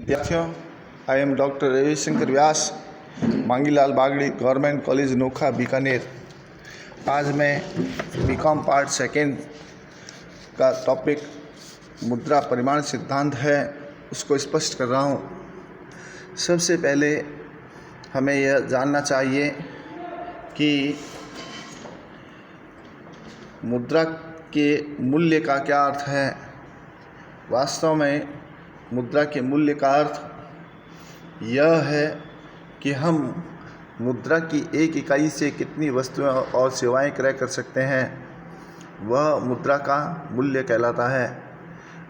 विद्यार्थियों, I am doctor Ravishankar Vyas, Mangilal Bagdi, government college Nokha, Bikaner. आज मैं बीकॉम पार्ट सेकेंड का टॉपिक मुद्रा परिमाण सिद्धांत है, उसको स्पष्ट कर रहा हूँ। सबसे पहले हमें यह जानना चाहिए कि मुद्रा के मूल्य का क्या अर्थ है। वास्तव में मुद्रा के मूल्य का अर्थ यह है कि हम मुद्रा की एक इकाई से कितनी वस्तुएं और सेवाएं क्रय कर सकते हैं, वह मुद्रा का मूल्य कहलाता है।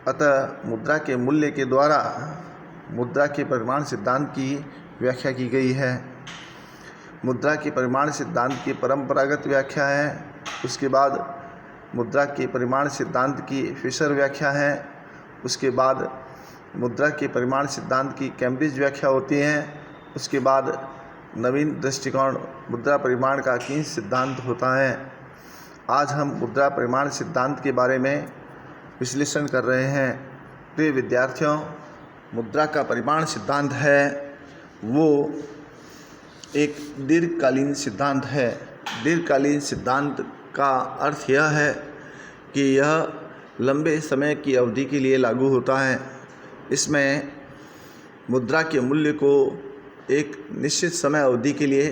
अतः मुद्रा के मूल्य के द्वारा मुद्रा के परिमाण सिद्धांत की व्याख्या की गई है। मुद्रा के परिमाण सिद्धांत की परंपरागत व्याख्या है, उसके बाद मुद्रा के परिमाण सिद्धांत की फिशर व्याख्या है, उसके बाद मुद्रा के परिमाण सिद्धांत की कैम्ब्रिज व्याख्या होती है, उसके बाद नवीन दृष्टिकोण मुद्रा परिमाण का कीन्स सिद्धांत होता है। आज हम मुद्रा परिमाण सिद्धांत के बारे में विश्लेषण कर रहे हैं। प्रिय विद्यार्थियों, मुद्रा का परिमाण सिद्धांत है वो एक दीर्घकालीन सिद्धांत है। दीर्घकालीन सिद्धांत का अर्थ यह है कि यह लंबे समय की अवधि के लिए लागू होता है। इसमें मुद्रा के मूल्य को एक निश्चित समय अवधि के लिए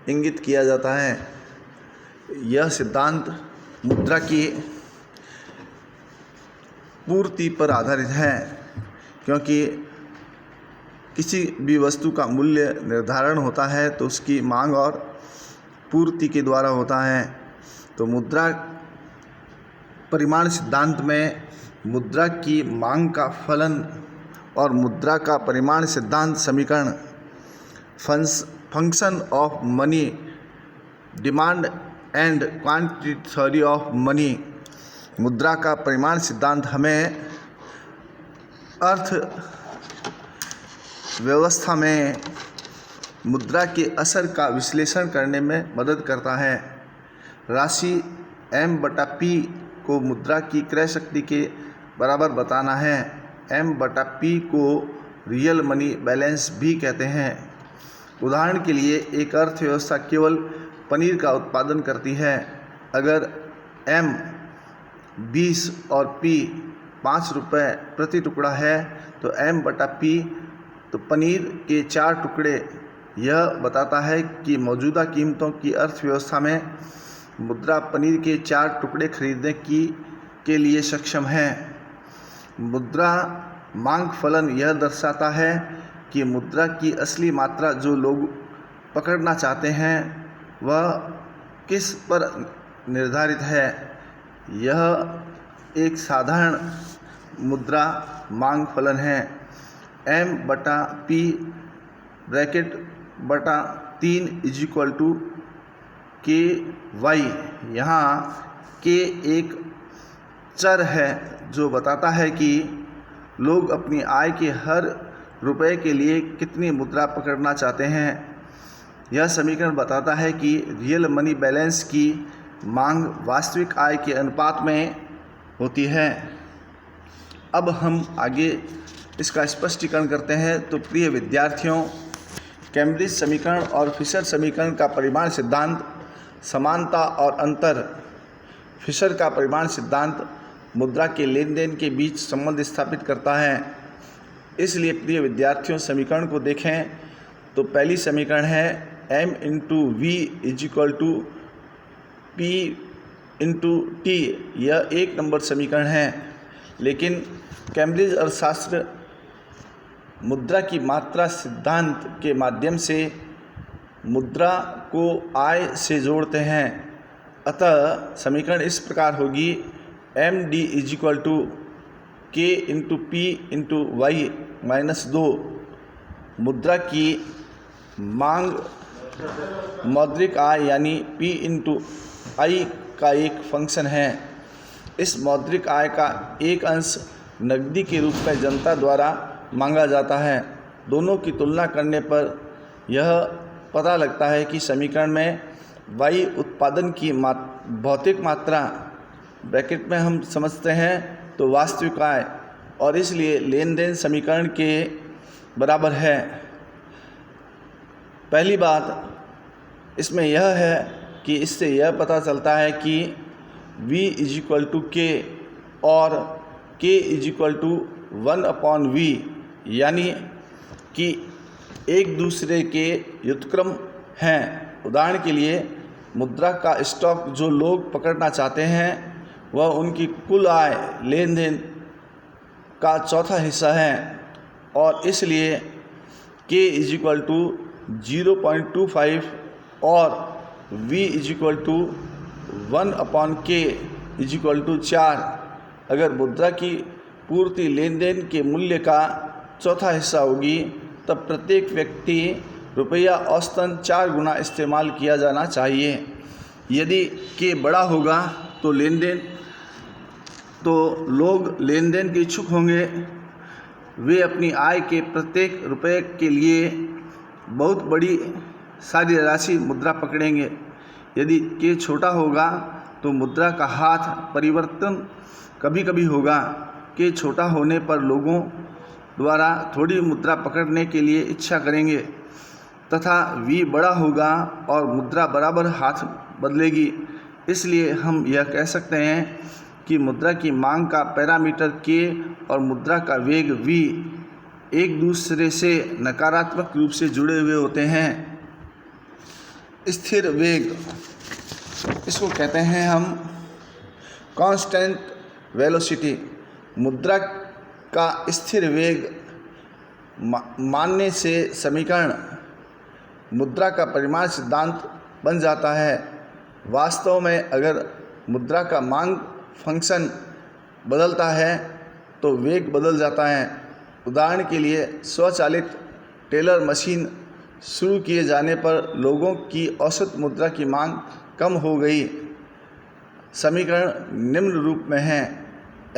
इंगित किया जाता है। यह सिद्धांत मुद्रा की पूर्ति पर आधारित है, क्योंकि किसी भी वस्तु का मूल्य निर्धारण होता है तो उसकी मांग और पूर्ति के द्वारा होता है। तो मुद्रा परिमाण सिद्धांत में मुद्रा की मांग का फलन और मुद्रा का परिमाण सिद्धांत समीकरण function of money, demand and quantity theory of money. मुद्रा का परिमाण सिद्धांत हमें अर्थ व्यवस्था में मुद्रा के असर का विश्लेषण करने में मदद करता है। राशि M/P को मुद्रा की क्रय शक्ति के बराबर बताना है। M/P को रियल मनी बैलेंस भी कहते हैं। उदाहरण के लिए एक अर्थव्यवस्था केवल पनीर का उत्पादन करती है। अगर M 20 और P 5 रुपये प्रति टुकड़ा है तो M/P तो पनीर के 4 टुकड़े। यह बताता है कि मौजूदा कीमतों की अर्थव्यवस्था में मुद्रा पनीर के 4 टुकड़े खरीदने के लिए सक्षम है। मुद्रा मांग फलन यह दर्शाता है कि मुद्रा की असली मात्रा जो लोग पकड़ना चाहते हैं वह किस पर निर्धारित है। यह एक साधारण मुद्रा मांग फलन है। M/P ब्रैकेट बटा 3 = KY। यहाँ K एक चर है जो बताता है कि लोग अपनी आय के हर रुपए के लिए कितनी मुद्रा पकड़ना चाहते हैं। यह समीकरण बताता है कि रियल मनी बैलेंस की मांग वास्तविक आय के अनुपात में होती है। अब हम आगे इसका स्पष्टीकरण करते हैं। तो प्रिय विद्यार्थियों, कैम्ब्रिज समीकरण और फिशर समीकरण का परिमाण सिद्धांत समानता और अंतर। फिशर का परिमाण सिद्धांत मुद्रा के लेन देन के बीच संबंध स्थापित करता है। इसलिए प्रिय विद्यार्थियों, समीकरण को देखें तो पहली समीकरण है M/V = P/T। यह 1 नंबर समीकरण है। लेकिन कैम्ब्रिज अर्थशास्त्र मुद्रा की मात्रा सिद्धांत के माध्यम से मुद्रा को आय से जोड़ते हैं। अतः समीकरण इस प्रकार होगी MD = K/P/Y-2। मुद्रा की मांग मौद्रिक आय यानी P/I का एक फंक्शन है। इस मौद्रिक आय का एक अंश नकदी के रूप में जनता द्वारा मांगा जाता है। दोनों की तुलना करने पर यह पता लगता है कि समीकरण में Y उत्पादन की भौतिक मात्रा ब्रैकेट में हम समझते हैं तो वास्तविक आय, और इसलिए लेन देन समीकरण के बराबर है। पहली बात इसमें यह है कि इससे यह पता चलता है कि v = k और k = 1/v, यानी कि एक दूसरे के व्युत्क्रम हैं। उदाहरण के लिए मुद्रा का स्टॉक जो लोग पकड़ना चाहते हैं वह उनकी कुल आय लेन देन का चौथा हिस्सा है और इसलिए k = 0.25 और v = 1/k = 4। अगर मुद्रा की पूर्ति लेन देन के मूल्य का चौथा हिस्सा होगी तब प्रत्येक व्यक्ति रुपया औसतन 4 गुना इस्तेमाल किया जाना चाहिए। यदि k बड़ा होगा तो लोग लेन देन के इच्छुक होंगे। वे अपनी आय के प्रत्येक रुपये के लिए बहुत बड़ी सारी राशि मुद्रा पकड़ेंगे। यदि k छोटा होगा तो मुद्रा का हाथ परिवर्तन कभी कभी होगा। k छोटा होने पर लोगों द्वारा थोड़ी मुद्रा पकड़ने के लिए इच्छा करेंगे तथा v बड़ा होगा और मुद्रा बराबर हाथ बदलेगी। इसलिए हम यह कह सकते हैं कि मुद्रा की मांग का पैरामीटर k और मुद्रा का वेग v एक दूसरे से नकारात्मक रूप से जुड़े हुए होते हैं। स्थिर वेग, इसको कहते हैं हम कांस्टेंट वेलोसिटी। मुद्रा का स्थिर वेग मानने से समीकरण मुद्रा का परिमाण सिद्धांत बन जाता है। वास्तव में अगर मुद्रा का मांग फंक्शन बदलता है तो वेग बदल जाता है। उदाहरण के लिए स्वचालित टेलर मशीन शुरू किए जाने पर लोगों की औसत मुद्रा की मांग कम हो गई। समीकरण निम्न रूप में है: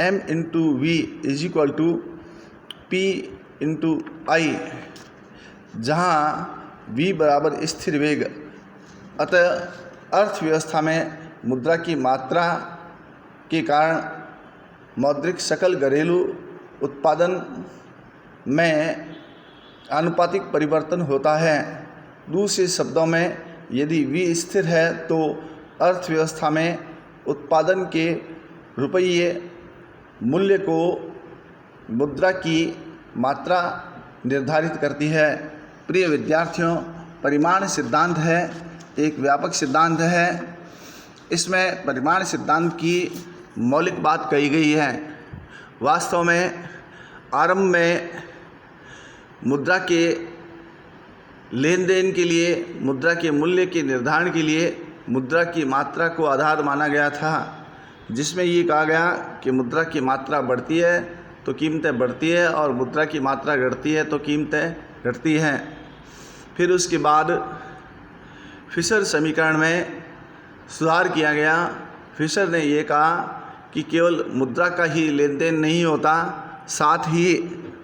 m × v = p × I, जहाँ v बराबर स्थिर वेग। अतः अर्थव्यवस्था में मुद्रा की मात्रा के कारण मौद्रिक सकल घरेलू उत्पादन में आनुपातिक परिवर्तन होता है। दूसरे शब्दों में यदि v स्थिर है तो अर्थव्यवस्था में उत्पादन के रुपये मूल्य को मुद्रा की मात्रा निर्धारित करती है। प्रिय विद्यार्थियों, परिमाण सिद्धांत है एक व्यापक सिद्धांत है। इसमें परिमाण सिद्धांत की मौलिक बात कही गई है। वास्तव में आरंभ में मुद्रा के लेन देन के लिए, मुद्रा के मूल्य के निर्धारण के लिए मुद्रा की मात्रा को आधार माना गया था, जिसमें ये कहा गया कि मुद्रा की मात्रा बढ़ती है तो कीमतें बढ़ती है और मुद्रा की मात्रा घटती है तो कीमतें घटती हैं। फिर उसके बाद फिशर समीकरण में सुधार किया गया। फिशर ने ये कहा कि केवल मुद्रा का ही लेन देन नहीं होता, साथ ही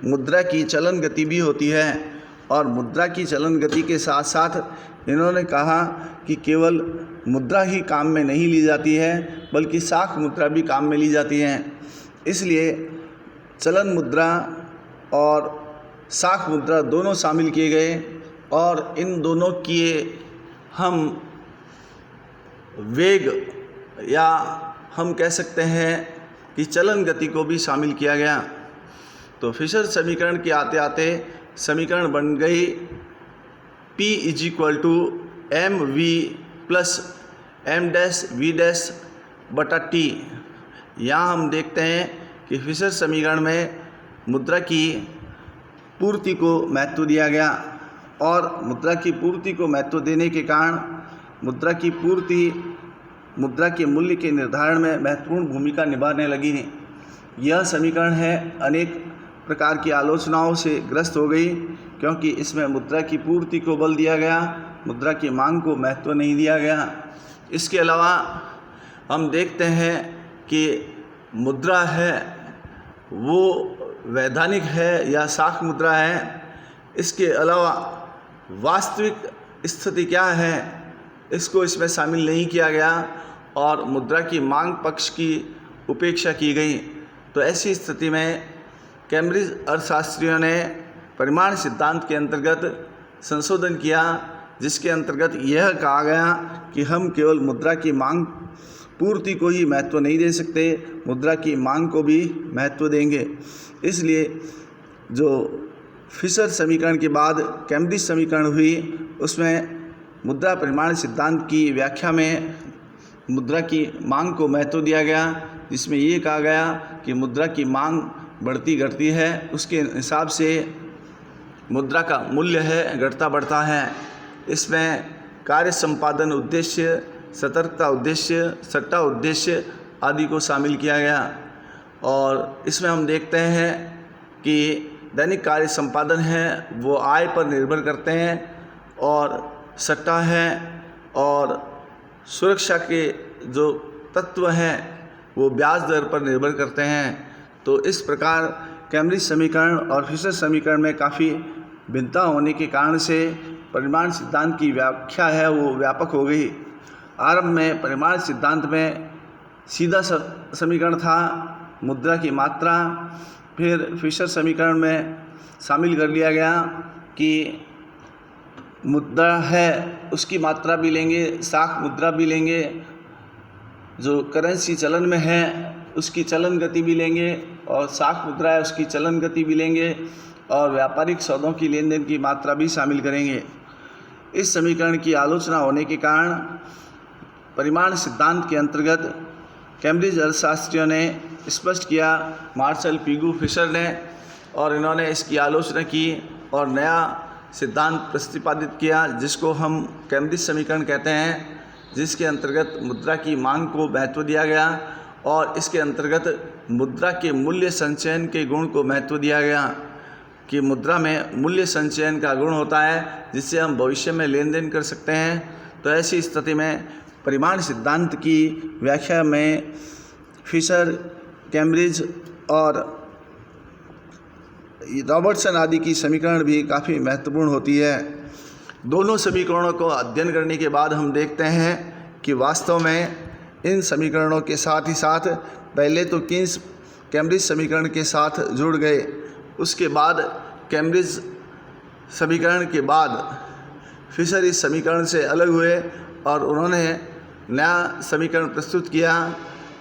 मुद्रा की चलन गति भी होती है। और मुद्रा की चलन गति के साथ साथ इन्होंने कहा कि केवल मुद्रा ही काम में नहीं ली जाती है बल्कि साख मुद्रा भी काम में ली जाती है। इसलिए चलन मुद्रा और साख मुद्रा दोनों शामिल किए गए और इन दोनों की हम वेग या हम कह सकते हैं कि चलन गति को भी शामिल किया गया। तो फिशर समीकरण के आते आते समीकरण बन गई P = mv + m-v'/t। यहाँ हम देखते हैं कि फिशर समीकरण में मुद्रा की पूर्ति को महत्व दिया गया और मुद्रा की पूर्ति को महत्व देने के कारण मुद्रा की पूर्ति मुद्रा के मूल्य के निर्धारण में महत्वपूर्ण भूमिका निभाने लगी। यह समीकरण है अनेक प्रकार की आलोचनाओं से ग्रस्त हो गई क्योंकि इसमें मुद्रा की पूर्ति को बल दिया गया, मुद्रा की मांग को महत्व नहीं दिया गया। इसके अलावा हम देखते हैं कि मुद्रा है वो वैधानिक है या साख मुद्रा है। इसके अलावा वास्तविक स्थिति क्या है इसको इसमें शामिल नहीं किया गया और मुद्रा की मांग पक्ष की उपेक्षा की गई। तो ऐसी स्थिति में कैम्ब्रिज अर्थशास्त्रियों ने परिमाण सिद्धांत के अंतर्गत संशोधन किया, जिसके अंतर्गत यह कहा गया कि हम केवल मुद्रा की मांग पूर्ति को ही महत्व नहीं दे सकते, मुद्रा की मांग को भी महत्व देंगे। इसलिए जो फिशर समीकरण के बाद कैम्ब्रिज समीकरण हुई, उसमें मुद्रा परिमाण सिद्धांत की व्याख्या में मुद्रा की मांग को महत्व दिया गया, जिसमें ये कहा गया कि मुद्रा की मांग बढ़ती घटती है, उसके हिसाब से मुद्रा का मूल्य है घटता बढ़ता है। इसमें कार्य संपादन उद्देश्य, सतर्कता उद्देश्य, सट्टा उद्देश्य आदि को शामिल किया गया। और इसमें हम देखते हैं कि दैनिक कार्य संपादन है वो आय पर निर्भर करते हैं, और सट्टा है और सुरक्षा के जो तत्व हैं वो ब्याज दर पर निर्भर करते हैं। तो इस प्रकार कैम्ब्रिज समीकरण और फिशर समीकरण में काफ़ी भिन्नता होने के कारण से परिमाण सिद्धांत की व्याख्या है वो व्यापक हो गई। आरंभ में परिमाण सिद्धांत में सीधा समीकरण था मुद्रा की मात्रा, फिर फिशर समीकरण में शामिल कर लिया गया कि मुद्रा है उसकी मात्रा भी लेंगे, साख मुद्रा भी लेंगे, जो करेंसी चलन में है उसकी चलन गति भी लेंगे, और साख मुद्रा है उसकी चलन गति भी लेंगे, और व्यापारिक सौदों की लेन देन की मात्रा भी शामिल करेंगे। इस समीकरण की आलोचना होने के कारण परिमाण सिद्धांत के अंतर्गत कैम्ब्रिज अर्थशास्त्रियों ने स्पष्ट किया, मार्शल पिगू फिशर ने, और इन्होंने इसकी आलोचना की और नया सिद्धांत प्रतिपादित किया, जिसको हम कैम्ब्रिज समीकरण कहते हैं, जिसके अंतर्गत मुद्रा की मांग को महत्व दिया गया और इसके अंतर्गत मुद्रा के मूल्य संचयन के गुण को महत्व दिया गया कि मुद्रा में मूल्य संचयन का गुण होता है, जिससे हम भविष्य में लेन देन कर सकते हैं। तो ऐसी स्थिति में परिमाण सिद्धांत की व्याख्या में फिशर, कैम्ब्रिज और रॉबर्टसन आदि की समीकरण भी काफ़ी महत्वपूर्ण होती है। दोनों समीकरणों को अध्ययन करने के बाद हम देखते हैं कि वास्तव में इन समीकरणों के साथ ही साथ पहले तो कीन्स कैम्ब्रिज समीकरण के साथ जुड़ गए, उसके बाद कैम्ब्रिज समीकरण के बाद फिशर इस समीकरण से अलग हुए और उन्होंने नया समीकरण प्रस्तुत किया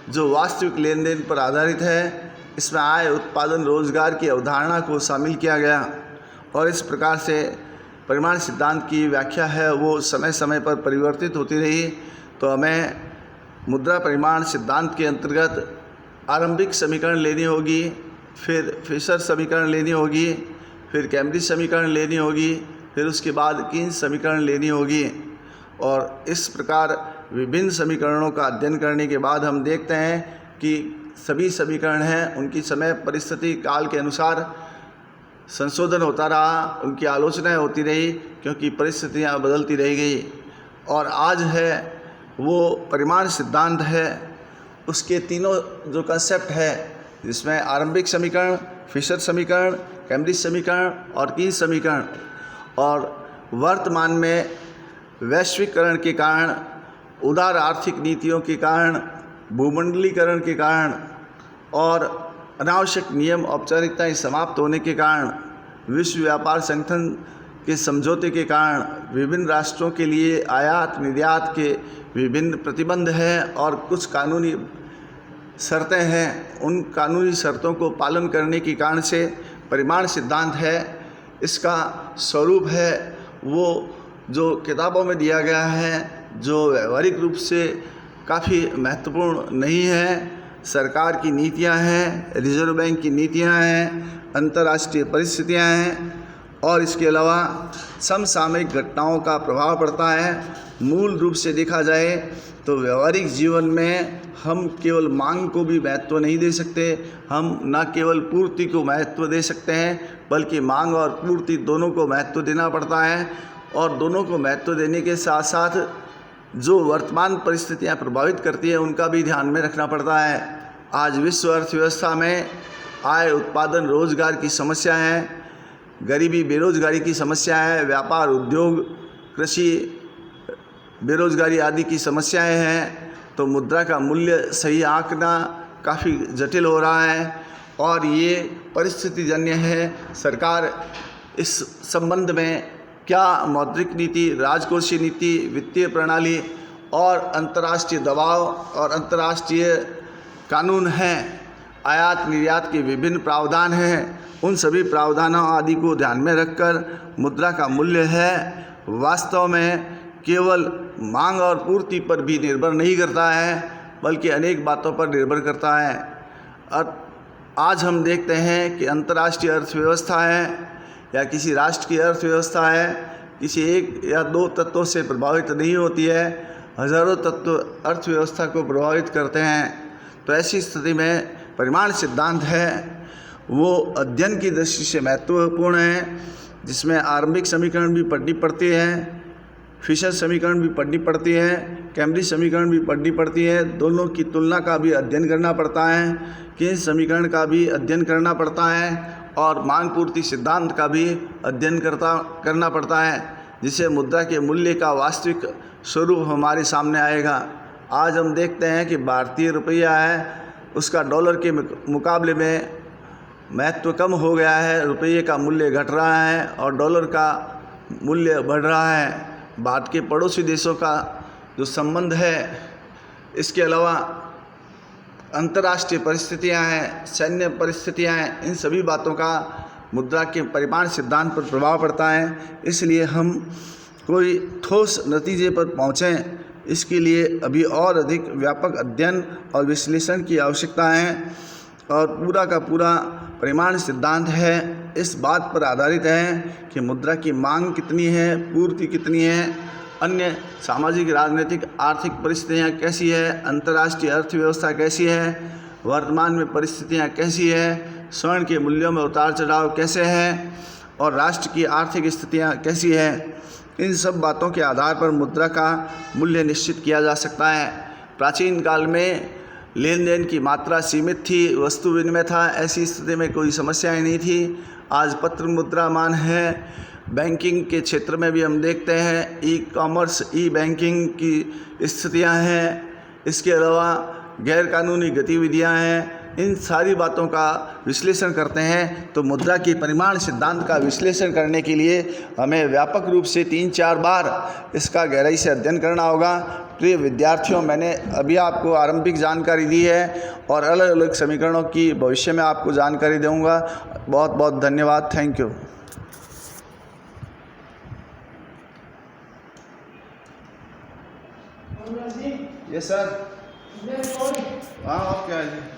जो वास्तविक लेन देन पर आधारित है। इसमें आय, उत्पादन, रोजगार की अवधारणा को शामिल किया गया, और इस प्रकार से परिमाण सिद्धांत की व्याख्या है वो समय समय पर परिवर्तित होती रही। तो हमें मुद्रा परिमाण सिद्धांत के अंतर्गत आरंभिक समीकरण लेनी होगी, फिर फिशर समीकरण लेनी होगी, फिर कैम्ब्रिज समीकरण लेनी होगी, फिर उसके बाद कीन्स समीकरण लेनी होगी। और इस प्रकार विभिन्न समीकरणों का अध्ययन करने के बाद हम देखते हैं कि सभी समीकरण हैं उनकी समय परिस्थिति काल के अनुसार संशोधन होता रहा, उनकी आलोचनाएं होती रही, क्योंकि परिस्थितियां बदलती रह गई। और आज है वो परिमाण सिद्धांत है, उसके तीनों जो कंसेप्ट है, जिसमें आरंभिक समीकरण, फिशर समीकरण, कैम्ब्रिज समीकरण और कीन्स समीकरण, और वर्तमान में वैश्विकरण के कारण, उदार आर्थिक नीतियों के कारण, भूमंडलीकरण के कारण और अनावश्यक नियम औपचारिकताएं समाप्त होने के कारण, विश्व व्यापार संगठन के समझौते के कारण विभिन्न राष्ट्रों के लिए आयात निर्यात के विभिन्न प्रतिबंध हैं और कुछ कानूनी शर्तें हैं। उन कानूनी शर्तों को पालन करने के कारण से परिमाण सिद्धांत है, इसका स्वरूप है वो जो किताबों में दिया गया है, जो व्यवहारिक रूप से काफ़ी महत्वपूर्ण नहीं है। सरकार की नीतियां हैं, रिजर्व बैंक की नीतियां हैं, अंतर्राष्ट्रीय परिस्थितियां हैं, और इसके अलावा समसामयिक घटनाओं का प्रभाव पड़ता है। मूल रूप से देखा जाए तो व्यवहारिक जीवन में हम केवल मांग को भी महत्व नहीं दे सकते, हम न केवल पूर्ति को महत्व दे सकते हैं, बल्कि मांग और पूर्ति दोनों को महत्व देना पड़ता है। और दोनों को महत्व देने के साथ साथ जो वर्तमान परिस्थितियां प्रभावित करती हैं उनका भी ध्यान में रखना पड़ता है। आज विश्व अर्थव्यवस्था में आय, उत्पादन, रोजगार की समस्या है, गरीबी, बेरोजगारी की समस्या है, व्यापार, उद्योग, कृषि, बेरोजगारी आदि की समस्याएं हैं। तो मुद्रा का मूल्य सही आंकना काफ़ी जटिल हो रहा है और ये परिस्थितिजन्य है। सरकार इस संबंध में क्या मौद्रिक नीति, राजकोषीय नीति, वित्तीय प्रणाली और अंतर्राष्ट्रीय दबाव और अंतर्राष्ट्रीय कानून हैं, आयात निर्यात के विभिन्न प्रावधान हैं, उन सभी प्रावधानों आदि को ध्यान में रखकर मुद्रा का मूल्य है वास्तव में केवल मांग और पूर्ति पर भी निर्भर नहीं करता है, बल्कि अनेक बातों पर निर्भर करता है। और आज हम देखते हैं कि अंतर्राष्ट्रीय अर्थव्यवस्था है या किसी राष्ट्र की अर्थव्यवस्था है, किसी एक या दो तत्वों से प्रभावित नहीं होती है, हजारों तत्व अर्थव्यवस्था को प्रभावित करते हैं। तो ऐसी स्थिति में परिमाण सिद्धांत है वो अध्ययन की दृष्टि से महत्वपूर्ण है, जिसमें आरंभिक समीकरण भी पढ़नी पड़ती है, फिशर समीकरण भी पढ़नी पड़ती है, कैम्ब्रिज समीकरण भी पढ़नी पड़ती है, दोनों की तुलना का भी अध्ययन करना पड़ता है, केन्स समीकरण का भी अध्ययन करना पड़ता है और मांग पूर्ति सिद्धांत का भी अध्ययन करना पड़ता है, जिससे मुद्रा के मूल्य का वास्तविक स्वरूप हमारे सामने आएगा। आज हम देखते हैं कि भारतीय रुपया है उसका डॉलर के मुकाबले में महत्व कम हो गया है, रुपये का मूल्य घट रहा है और डॉलर का मूल्य बढ़ रहा है। भारत के पड़ोसी देशों का जो संबंध है, इसके अलावा अंतर्राष्ट्रीय परिस्थितियां हैं, सैन्य परिस्थितियां हैं, इन सभी बातों का मुद्रा के परिमाण सिद्धांत पर प्रभाव पड़ता है। इसलिए हम कोई ठोस नतीजे पर पहुँचें, इसके लिए अभी और अधिक व्यापक अध्ययन और विश्लेषण की आवश्यकता है और पूरा का पूरा परिमाण सिद्धांत है इस बात पर आधारित है कि मुद्रा की मांग कितनी है, पूर्ति कितनी है, अन्य सामाजिक, राजनीतिक, आर्थिक परिस्थितियाँ कैसी है, अंतर्राष्ट्रीय अर्थव्यवस्था कैसी है, वर्तमान में परिस्थितियाँ कैसी है, स्वर्ण के मूल्यों में उतार चढ़ाव कैसे हैं और राष्ट्र की आर्थिक स्थितियाँ कैसी है। इन सब बातों के आधार पर मुद्रा का मूल्य निश्चित किया जा सकता है। प्राचीन काल में लेन देन की मात्रा सीमित थी, वस्तु विनिमय था, ऐसी स्थिति में कोई समस्याएं नहीं थी। आज पत्र मुद्रामान है। बैंकिंग के क्षेत्र में भी हम देखते हैं ई कॉमर्स, ई बैंकिंग की स्थितियां हैं। इसके अलावा गैर कानूनी गतिविधियां हैं। इन सारी बातों का विश्लेषण करते हैं तो मुद्रा के परिमाण सिद्धांत का विश्लेषण करने के लिए हमें व्यापक रूप से 3-4 बार इसका गहराई से अध्ययन करना होगा। प्रिय विद्यार्थियों, मैंने अभी आपको आरंभिक जानकारी दी है और अलग अलग समीकरणों की भविष्य में आपको जानकारी दूंगा। बहुत बहुत धन्यवाद। Thank you. Yes sir. हाँ, आप क्या है?